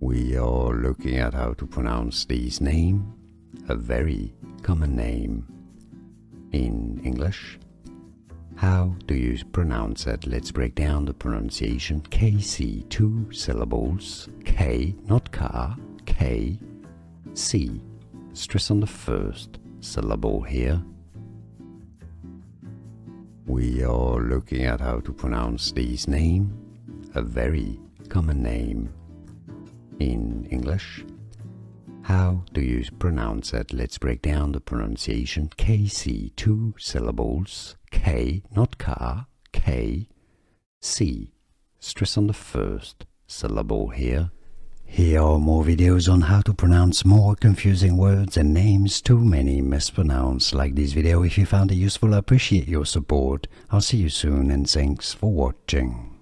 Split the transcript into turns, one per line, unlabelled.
We are looking at how to pronounce this name, a very common name in English. How do you pronounce it? Let's break down the pronunciation. KC, 2 syllables. K, not car, K, C. Stress on the first syllable here. We are looking at how to pronounce this name, a very common name in English. How do you pronounce it? Let's break down the pronunciation. KC, 2 syllables. K, not car, K, C. Stress on the first syllable here. Here are more videos on how to pronounce more confusing words and names too many mispronounced. Like this video if you found it useful. I appreciate your support. I'll see you soon and thanks for watching.